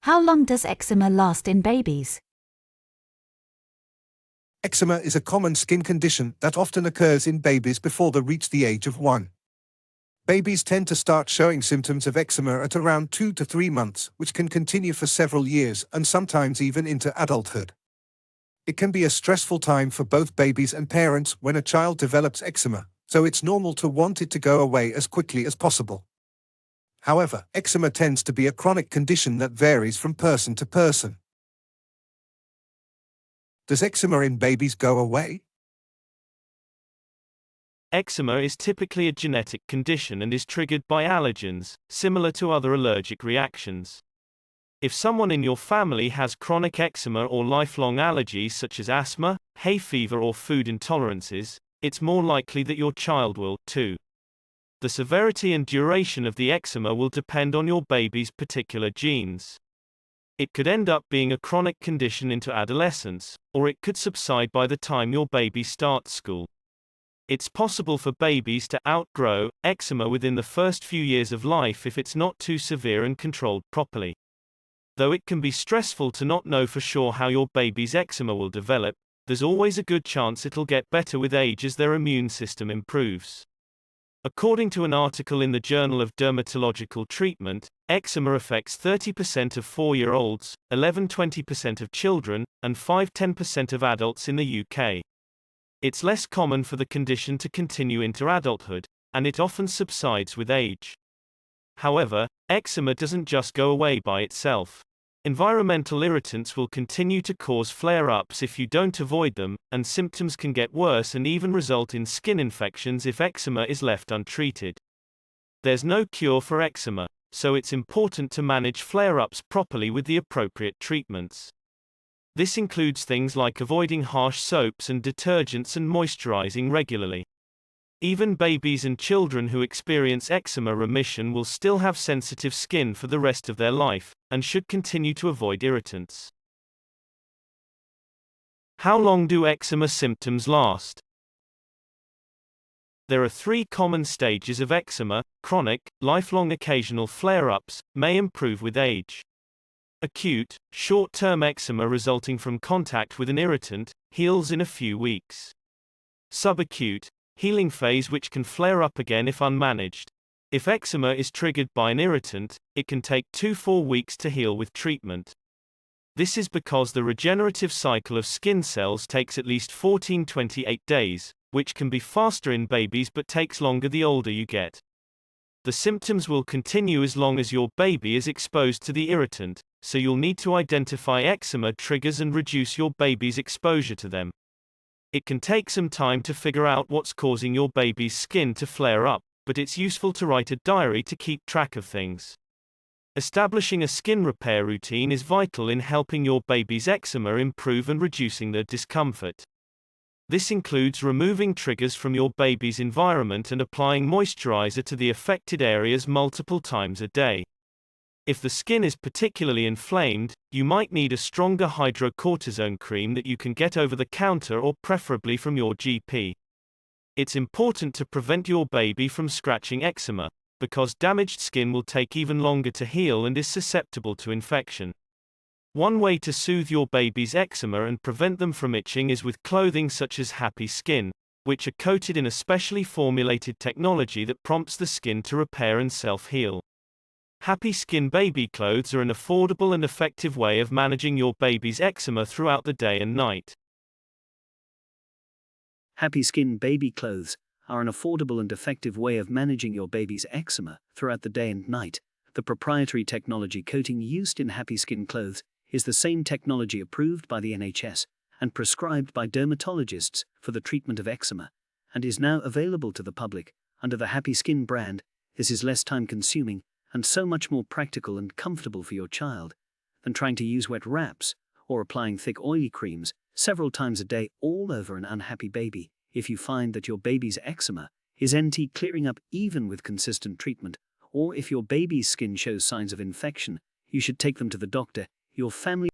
How long does eczema last in babies? Eczema is a common skin condition that often occurs in babies before they reach the age of 1. Babies tend to start showing symptoms of eczema at around 2 to 3 months, which can continue for several years and sometimes even into adulthood. It can be a stressful time for both babies and parents when a child develops eczema, so it's normal to want it to go away as quickly as possible. However, eczema tends to be a chronic condition that varies from person to person. Does eczema in babies go away? Eczema is typically a genetic condition and is triggered by allergens, similar to other allergic reactions. If someone in your family has chronic eczema or lifelong allergies such as asthma, hay fever or food intolerances, it's more likely that your child will, too. The severity and duration of the eczema will depend on your baby's particular genes. It could end up being a chronic condition into adolescence, or it could subside by the time your baby starts school. It's possible for babies to outgrow eczema within the first few years of life if it's not too severe and controlled properly. Though it can be stressful to not know for sure how your baby's eczema will develop, there's always a good chance it'll get better with age as their immune system improves. According to an article in the Journal of Dermatological Treatment, eczema affects 30% of 4-year-olds, 11–20% of children, and 5–10% of adults in the UK. It's less common for the condition to continue into adulthood, and it often subsides with age. However, eczema doesn't just go away by itself. Environmental irritants will continue to cause flare-ups if you don't avoid them, and symptoms can get worse and even result in skin infections if eczema is left untreated. There's no cure for eczema, so it's important to manage flare-ups properly with the appropriate treatments. This includes things like avoiding harsh soaps and detergents and moisturizing regularly. Even babies and children who experience eczema remission will still have sensitive skin for the rest of their life, and should continue to avoid irritants. How long do eczema symptoms last? There are 3 common stages of eczema: chronic, lifelong. Occasional flare-ups may improve with age. Acute, short-term eczema resulting from contact with an irritant, heals in a few weeks. Subacute, healing phase which can flare up again if unmanaged. If eczema is triggered by an irritant, it can take 2–4 weeks to heal with treatment. This is because the regenerative cycle of skin cells takes at least 14–28 days, which can be faster in babies but takes longer the older you get. The symptoms will continue as long as your baby is exposed to the irritant, so you'll need to identify eczema triggers and reduce your baby's exposure to them. It can take some time to figure out what's causing your baby's skin to flare up, but it's useful to write a diary to keep track of things. Establishing a skin repair routine is vital in helping your baby's eczema improve and reducing their discomfort. This includes removing triggers from your baby's environment and applying moisturizer to the affected areas multiple times a day. If the skin is particularly inflamed, you might need a stronger hydrocortisone cream that you can get over the counter or preferably from your GP. It's important to prevent your baby from scratching eczema, because damaged skin will take even longer to heal and is susceptible to infection. One way to soothe your baby's eczema and prevent them from itching is with clothing such as Happy Skin, which are coated in a specially formulated technology that prompts the skin to repair and self-heal. Happy Skin baby clothes are an affordable and effective way of managing your baby's eczema throughout the day and night. Happy Skin baby clothes are an affordable and effective way of managing your baby's eczema throughout the day and night. The proprietary technology coating used in Happy Skin clothes is the same technology approved by the NHS and prescribed by dermatologists for the treatment of eczema, and is now available to the public under the Happy Skin brand. This is less time-consuming and so much more practical and comfortable for your child than trying to use wet wraps or applying thick oily creams several times a day all over an unhappy baby. If you find that your baby's eczema is clearing up even with consistent treatment, or if your baby's skin shows signs of infection, you should take them to the doctor. Your family